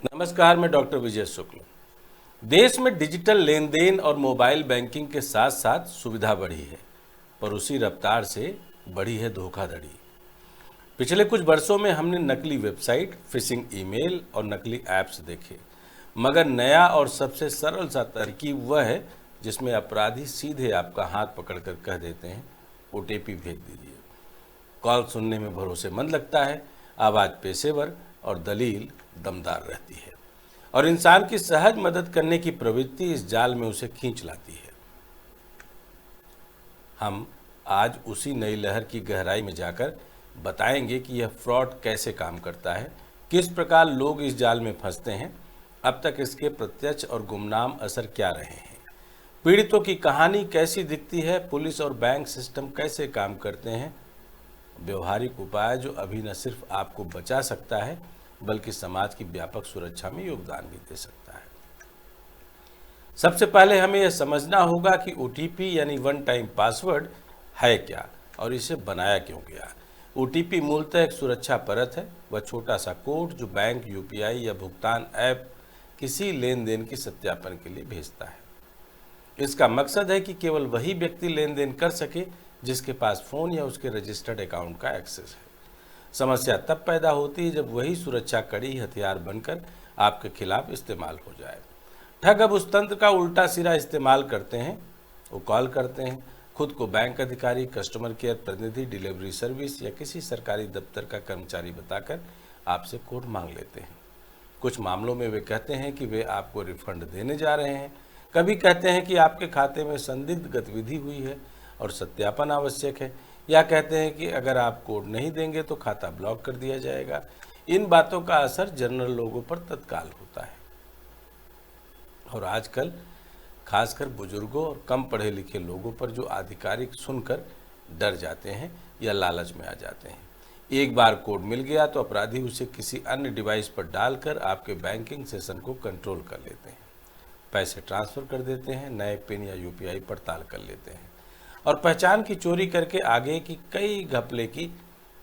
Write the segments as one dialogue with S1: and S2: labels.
S1: नमस्कार, मैं डॉक्टर विजय शुक्ल। देश में डिजिटल लेन देन और मोबाइल बैंकिंग के साथ साथ सुविधा बढ़ी है, पर उसी रफ्तार से बढ़ी है धोखाधड़ी। पिछले कुछ वर्षों में हमने नकली वेबसाइट, फिशिंग ईमेल और नकली ऐप्स देखे, मगर नया और सबसे सरल सा तरकीब वह है जिसमें अपराधी सीधे आपका हाथ पकड़कर कह देते हैं, ओटीपी भेज दीजिए। कॉल सुनने में भरोसेमंद लगता है, आवाज़ पेशेवर और दलील दमदार रहती है, और इंसान की सहज मदद करने की प्रवृत्ति इस जाल में उसे खींच लाती है। हम आज उसी नई लहर की गहराई में जाकर बताएंगे कि यह फ्रॉड कैसे काम करता है, किस प्रकार लोग इस जाल में फंसते हैं, अब तक इसके प्रत्यक्ष और गुमनाम असर क्या रहे हैं, पीड़ितों की कहानी कैसी दिखती है, पुलिस और बैंक सिस्टम कैसे काम करते हैं, व्यवहारिक उपाय जो अभी न सिर्फ आपको बचा सकता है बल्कि समाज की व्यापक सुरक्षा में योगदान भी दे सकता है। सबसे पहले हमें यह समझना होगा कि ओटीपी यानी वन टाइम पासवर्ड है क्या और इसे बनाया क्यों गया। ओटीपी मूलतः एक सुरक्षा परत है, वह छोटा सा कोड जो बैंक, यूपीआई या भुगतान ऐप किसी लेन देन की सत्यापन के लिए भेजता है। इसका मकसद है कि केवल वही व्यक्ति लेन देन कर सके जिसके पास फ़ोन या उसके रजिस्टर्ड अकाउंट का एक्सेस है। समस्या तब पैदा होती है जब वही सुरक्षा कड़ी हथियार बनकर आपके खिलाफ इस्तेमाल हो जाए। ठग अब उस तंत्र का उल्टा सिरा इस्तेमाल करते हैं। वो कॉल करते हैं, खुद को बैंक अधिकारी, कस्टमर केयर प्रतिनिधि, डिलीवरी सर्विस या किसी सरकारी दफ्तर का कर्मचारी बताकर आपसे कोड मांग लेते हैं। कुछ मामलों में वे कहते हैं कि वे आपको रिफंड देने जा रहे हैं, कभी कहते हैं कि आपके खाते में संदिग्ध गतिविधि हुई है और सत्यापन आवश्यक है, या कहते हैं कि अगर आप कोड नहीं देंगे तो खाता ब्लॉक कर दिया जाएगा। इन बातों का असर जनरल लोगों पर तत्काल होता है, और आजकल खासकर बुजुर्गों और कम पढ़े लिखे लोगों पर जो आधिकारिक सुनकर डर जाते हैं या लालच में आ जाते हैं। एक बार कोड मिल गया तो अपराधी उसे किसी अन्य डिवाइस पर डालकर आपके बैंकिंग सेशन को कंट्रोल कर लेते हैं, पैसे ट्रांसफ़र कर देते हैं, नए पिन या यूपीआई पड़ताल कर लेते हैं और पहचान की चोरी करके आगे की कई घपले की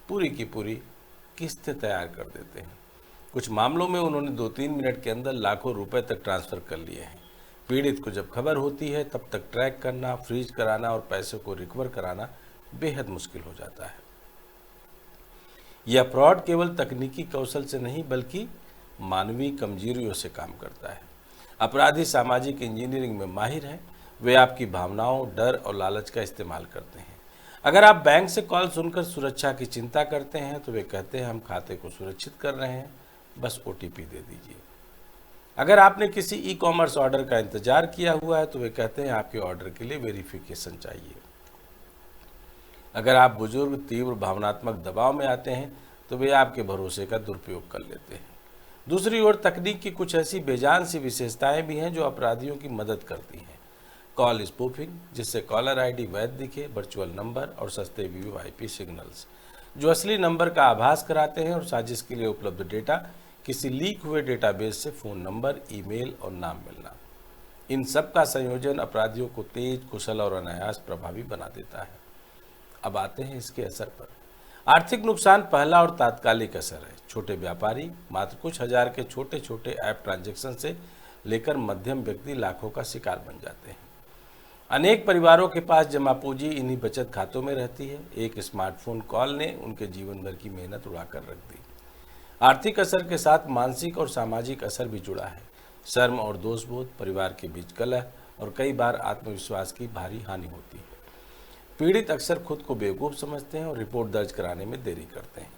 S1: पूरी किस्तें तैयार कर देते हैं। कुछ मामलों में उन्होंने 2-3 मिनट के अंदर लाखों रुपए तक ट्रांसफ़र कर लिए हैं। पीड़ित को जब खबर होती है तब तक ट्रैक करना, फ्रीज कराना और पैसों को रिकवर कराना बेहद मुश्किल हो जाता है। यह फ्रॉड केवल तकनीकी कौशल से नहीं बल्कि मानवीय कमजोरियों से काम करता है। अपराधी सामाजिक इंजीनियरिंग में माहिर हैं। वे आपकी भावनाओं, डर और लालच का इस्तेमाल करते हैं। अगर आप बैंक से कॉल सुनकर सुरक्षा की चिंता करते हैं तो वे कहते हैं, हम खाते को सुरक्षित कर रहे हैं, बस ओटीपी दे दीजिए। अगर आपने किसी ई कॉमर्स ऑर्डर का इंतजार किया हुआ है तो वे कहते हैं, आपके ऑर्डर के लिए वेरिफिकेशन चाहिए। अगर आप बुजुर्ग तीव्र भावनात्मक दबाव में आते हैं तो वे आपके भरोसे का दुरुपयोग कर लेते हैं। दूसरी ओर तकनीक की कुछ ऐसी बेजान सी विशेषताएं भी हैं जो अपराधियों की मदद करती हैं। कॉल स्पूफिंग, जिससे कॉलर आईडी वैध दिखे, वर्चुअल नंबर और सस्ते वीआईपी सिग्नल्स जो असली नंबर का आभास कराते हैं, और साजिश के लिए उपलब्ध डेटा, किसी लीक हुए डेटाबेस से फ़ोन नंबर, ईमेल और नाम मिलना। इन सब का संयोजन अपराधियों को तेज, कुशल और अनायास प्रभावी बना देता है। अब आते हैं इसके असर पर। आर्थिक नुकसान पहला और तात्कालिक असर है। छोटे व्यापारी मात्र कुछ हजार के छोटे छोटे ऐप ट्रांजैक्शन से लेकर मध्यम व्यक्ति लाखों का शिकार बन जाते हैं। अनेक परिवारों के पास जमा पूंजी इन्हीं बचत खातों में रहती है। एक स्मार्टफोन कॉल ने उनके जीवन भर की मेहनत उड़ाकर रख दी। आर्थिक असर के साथ मानसिक और सामाजिक असर भी जुड़ा है। शर्म और दोषबोध, परिवार के बीच कलह और कई बार आत्मविश्वास की भारी हानि होती है। पीड़ित अक्सर खुद को बेवकूफ़ समझते हैं और रिपोर्ट दर्ज कराने में देरी करते हैं,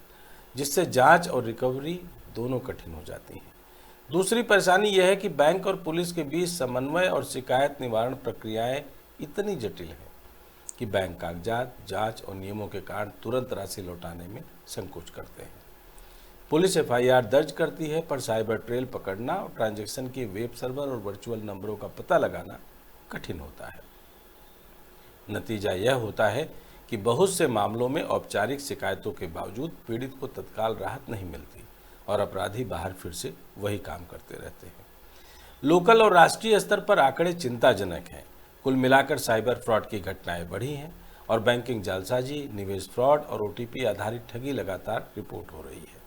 S1: जिससे जांच और रिकवरी दोनों कठिन हो जाती हैं। दूसरी परेशानी यह है कि बैंक और पुलिस के बीच समन्वय और शिकायत निवारण प्रक्रियाएं इतनी जटिल हैं कि बैंक कागजात, जांच और नियमों के कारण तुरंत राशि लौटाने में संकोच करते हैं। पुलिस एफआईआर दर्ज करती है, पर साइबर ट्रेल पकड़ना और ट्रांजैक्शन के वेब सर्वर और वर्चुअल नंबरों का पता लगाना कठिन होता है। नतीजा यह होता है कि बहुत से मामलों में औपचारिक शिकायतों के बावजूद पीड़ित को तत्काल राहत नहीं मिलती और अपराधी बाहर फिर से वही काम करते रहते हैं। लोकल और राष्ट्रीय स्तर पर आंकड़े चिंताजनक हैं। कुल मिलाकर साइबर फ्रॉड की घटनाएं बढ़ी हैं और बैंकिंग जालसाजी, निवेश फ्रॉड और ओटीपी आधारित ठगी लगातार रिपोर्ट हो रही है।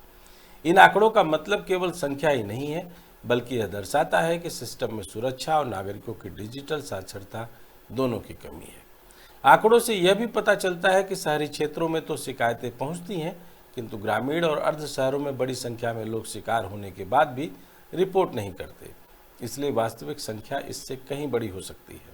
S1: इन आंकड़ों का मतलब केवल संख्या ही नहीं है, बल्कि यह दर्शाता है कि सिस्टम में सुरक्षा और नागरिकों की डिजिटल साक्षरता दोनों की कमी है। आंकड़ों से यह भी पता चलता है कि शहरी क्षेत्रों में तो शिकायतें पहुंचती हैं, किंतु ग्रामीण और अर्ध शहरों में बड़ी संख्या में लोग शिकार होने के बाद भी रिपोर्ट नहीं करते। इसलिए वास्तविक संख्या इससे कहीं बड़ी हो सकती है।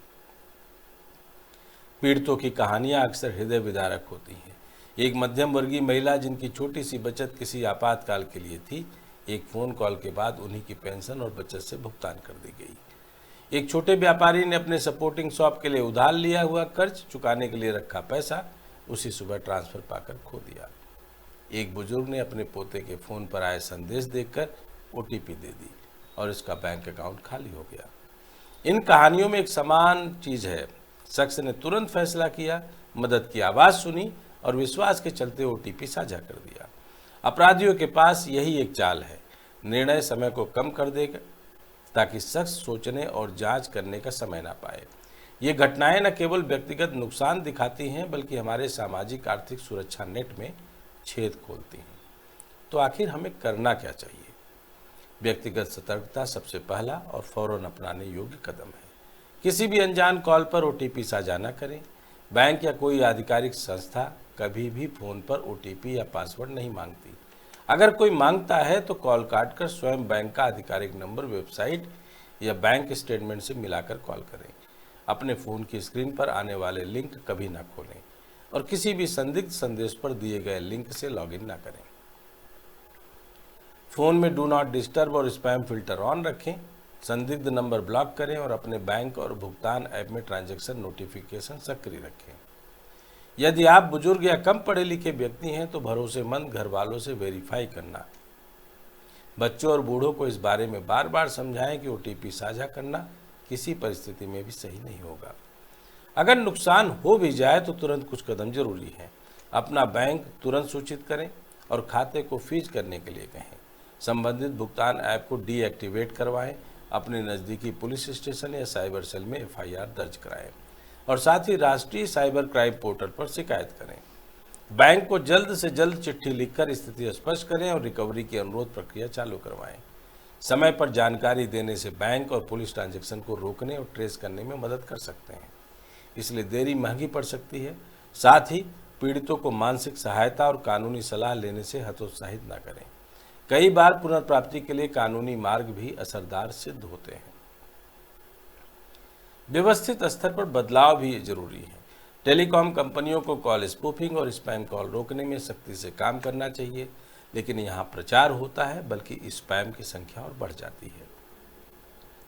S1: पीड़ितों की कहानियां अक्सर हृदय विदारक होती हैं। एक मध्यम वर्गीय महिला जिनकी छोटी सी बचत किसी आपातकाल के लिए थी, एक फ़ोन कॉल के बाद उन्हीं की पेंशन और बचत से भुगतान कर दी गई। एक छोटे व्यापारी ने अपने सपोर्टिंग शॉप के लिए उधार लिया हुआ कर्ज चुकाने के लिए रखा पैसा उसी सुबह ट्रांसफ़र पाकर खो दिया। एक बुजुर्ग ने अपने पोते के फ़ोन पर आए संदेश देखकर OTP दे दी और इसका बैंक अकाउंट खाली हो गया। इन कहानियों में एक समान चीज़ है। शख्स ने तुरंत फैसला किया, मदद की आवाज़ सुनी और विश्वास के चलते OTP साझा कर दिया। अपराधियों के पास यही एक चाल है, निर्णय समय को कम कर देगा ताकि शख्स सोचने और जांच करने का समय ना पाए। ये घटनाएं न केवल व्यक्तिगत नुकसान दिखाती हैं, बल्कि हमारे सामाजिक आर्थिक सुरक्षा नेट में छेद खोलती हैं। तो आखिर हमें करना क्या चाहिए? व्यक्तिगत सतर्कता सबसे पहला और फौरन अपनाने योग्य कदम है। किसी भी अनजान कॉल पर OTP साझा न करें। बैंक या कोई आधिकारिक संस्था कभी भी फ़ोन पर OTP या पासवर्ड नहीं मांगती। अगर कोई मांगता है तो कॉल काटकर स्वयं बैंक का आधिकारिक नंबर, वेबसाइट या बैंक स्टेटमेंट से मिलाकर कॉल करें। अपने फ़ोन की स्क्रीन पर आने वाले लिंक कभी ना खोलें और किसी भी संदिग्ध संदेश पर दिए गए लिंक से लॉगिन ना करें। फ़ोन में डू नॉट डिस्टर्ब और स्पैम फिल्टर ऑन रखें। संदिग्ध नंबर ब्लॉक करें और अपने बैंक और भुगतान ऐप में ट्रांजैक्शन नोटिफिकेशन सक्रिय रखें। यदि आप बुजुर्ग या कम पढ़े लिखे व्यक्ति हैं तो भरोसेमंद घर वालों से वेरीफाई करना। बच्चों और बूढ़ों को इस बारे में बार बार समझाएं कि OTP साझा करना किसी परिस्थिति में भी सही नहीं होगा। अगर नुकसान हो भी जाए तो तुरंत कुछ कदम जरूरी है। अपना बैंक तुरंत सूचित करें और खाते को फ्रीज करने के लिए कहें। संबंधित भुगतान ऐप को डीएक्टिवेट करवाएं। अपने नज़दीकी पुलिस स्टेशन या साइबर सेल में FIR दर्ज कराएं और साथ ही राष्ट्रीय साइबर क्राइम पोर्टल पर शिकायत करें। बैंक को जल्द से जल्द चिट्ठी लिखकर स्थिति स्पष्ट करें और रिकवरी की अनुरोध प्रक्रिया चालू करवाएं। समय पर जानकारी देने से बैंक और पुलिस ट्रांजैक्शन को रोकने और ट्रेस करने में मदद कर सकते हैं, इसलिए देरी महंगी पड़ सकती है। साथ ही पीड़ितों को मानसिक सहायता और कानूनी सलाह लेने से हतोत्साहित न करें। कई बार पुनर्प्राप्ति के लिए कानूनी मार्ग भी असरदार सिद्ध होते हैं। व्यवस्थित स्तर पर बदलाव भी जरूरी है। टेलीकॉम कंपनियों को कॉल स्पूफिंग और स्पैम कॉल रोकने में सख्ती से काम करना चाहिए, लेकिन यहाँ प्रचार होता है बल्कि स्पैम की संख्या और बढ़ जाती है।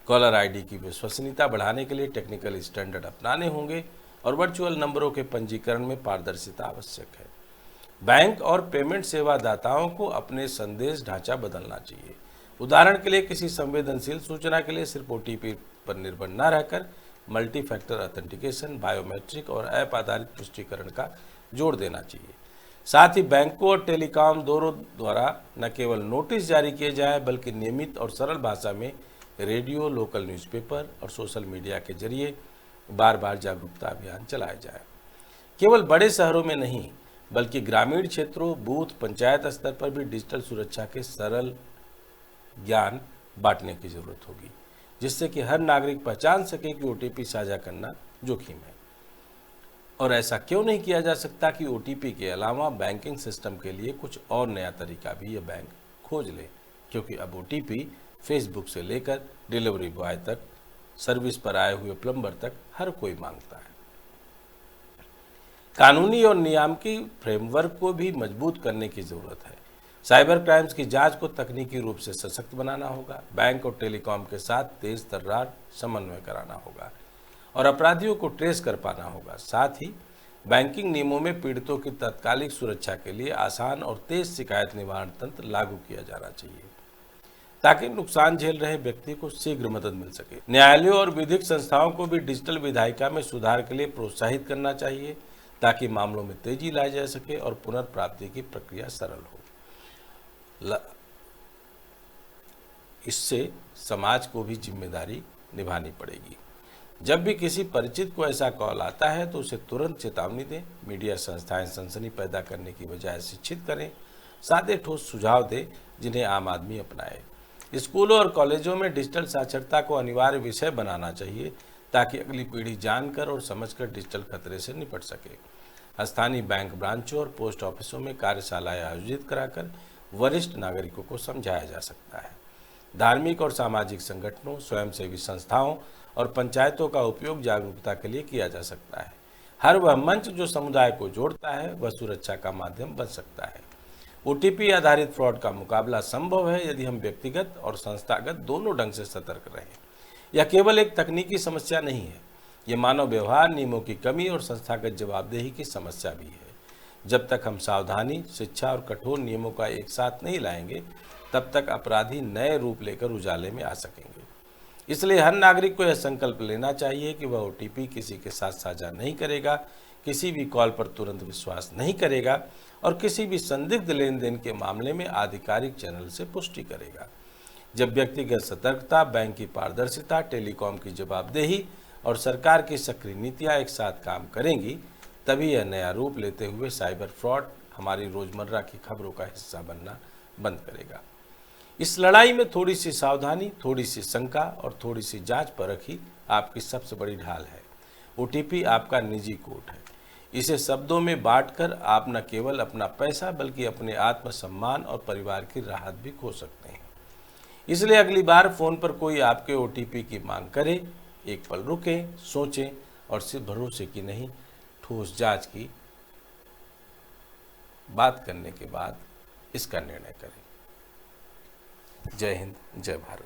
S1: कॉलर ID की विश्वसनीयता बढ़ाने के लिए टेक्निकल स्टैंडर्ड अपनाने होंगे और वर्चुअल नंबरों के पंजीकरण में पारदर्शिता आवश्यक है। बैंक और पेमेंट सेवा दाताओं को अपने संदेश ढांचा बदलना चाहिए। उदाहरण के लिए किसी संवेदनशील सूचना के लिए सिर्फ OTP पर निर्भर न रहकर मल्टी फैक्टर ऑथेंटिकेशन, बायोमेट्रिक और ऐप आधारित पुष्टिकरण का जोड़ देना चाहिए। साथ ही बैंकों और टेलीकॉम दोनों द्वारा न केवल नोटिस जारी किए जाए बल्कि नियमित और सरल भाषा में रेडियो, लोकल न्यूज़पेपर और सोशल मीडिया के जरिए बार बार जागरूकता अभियान चलाया जाए। केवल बड़े शहरों में नहीं बल्कि ग्रामीण क्षेत्रों, बूथ, पंचायत स्तर पर भी डिजिटल सुरक्षा के सरल ज्ञान बांटने की जरूरत होगी, जिससे कि हर नागरिक पहचान सके कि OTP साझा करना जोखिम है। और ऐसा क्यों नहीं किया जा सकता कि OTP के अलावा बैंकिंग सिस्टम के लिए कुछ और नया तरीका भी ये बैंक खोज ले, क्योंकि अब OTP फेसबुक से लेकर डिलीवरी बॉय तक, सर्विस पर आए हुए प्लम्बर तक हर कोई मांगता है। कानूनी और नियामकी फ्रेमवर्क को भी मजबूत करने की जरूरत है। साइबर क्राइम्स की जांच को तकनीकी रूप से सशक्त बनाना होगा। बैंक और टेलीकॉम के साथ तेज तर्रार समन्वय कराना होगा और अपराधियों को ट्रेस कर पाना होगा। साथ ही बैंकिंग नियमों में पीड़ितों की तात्कालिक सुरक्षा के लिए आसान और तेज शिकायत निवारण तंत्र लागू किया जाना चाहिए, ताकि नुकसान झेल रहे व्यक्ति को शीघ्र मदद मिल सके। न्यायालयों और विधिक संस्थाओं को भी डिजिटल विधायिका में सुधार के लिए प्रोत्साहित करना चाहिए, ताकि मामलों में तेजी लाई जा सके और पुनर्प्राप्ति की प्रक्रिया सरल हो। इससे समाज को भी जिम्मेदारी निभानी पड़ेगी। जब भी किसी परिचित को ऐसा कॉल आता है तो उसे तुरंत चेतावनी दें। मीडिया संस्थाएं सनसनी पैदा करने की बजाय शिक्षित करें। सादे ठोस सुझाव दे जिन्हें आम आदमी अपनाए। स्कूलों और कॉलेजों में डिजिटल साक्षरता को अनिवार्य विषय बनाना चाहिए ताकि अगली पीढ़ी जानकर और समझकर डिजिटल खतरे से निपट सके। स्थानीय बैंक ब्रांचों और पोस्ट ऑफिसों में कार्यशालाएं आयोजित कराकर वरिष्ठ नागरिकों को समझाया जा सकता है। धार्मिक और सामाजिक संगठनों, स्वयंसेवी संस्थाओं और पंचायतों का उपयोग जागरूकता के लिए किया जा सकता है। हर वह मंच जो समुदाय को जोड़ता है वह सुरक्षा का माध्यम बन सकता है। ओटीपी आधारित फ्रॉड का मुकाबला संभव है यदि हम व्यक्तिगत और संस्थागत दोनों ढंग से सतर्क रहें। यह केवल एक तकनीकी समस्या नहीं है, ये मानव व्यवहार, नियमों की कमी और संस्थागत जवाबदेही की समस्या भी है। जब तक हम सावधानी, शिक्षा और कठोर नियमों का एक साथ नहीं लाएंगे, तब तक अपराधी नए रूप लेकर उजाले में आ सकेंगे। इसलिए हर नागरिक को यह संकल्प लेना चाहिए कि वह ओटीपी किसी के साथ साझा नहीं करेगा, किसी भी कॉल पर तुरंत विश्वास नहीं करेगा और किसी भी संदिग्ध लेन देन के मामले में आधिकारिक चैनल से पुष्टि करेगा। जब व्यक्तिगत सतर्कता, बैंक की पारदर्शिता, टेलीकॉम की जवाबदेही और सरकार की सक्रिय नीतियाँ एक साथ काम करेंगी, तभी यह नया रूप लेते हुए साइबर फ्रॉड हमारी रोजमर्रा की खबरों का हिस्सा बनना बंद करेगा। इस लड़ाई में थोड़ी सी सावधानी, थोड़ी सी शंका और थोड़ी सी जांच परख ही आपकी सबसे बड़ी ढाल है। ओटीपी आपका निजी कोड है। इसे शब्दों में बांटकर आप न केवल अपना पैसा बल्कि अपने आत्मसम्मान और परिवार की राहत भी खो सकते हैं। इसलिए अगली बार फोन पर कोई आपके ओटीपी की मांग करे, एक पल रुकें, सोचें और सिर्फ भरोसे की नहीं, ठोस जांच की बात करने के बाद इसका निर्णय करें। जय हिंद, जय भारत।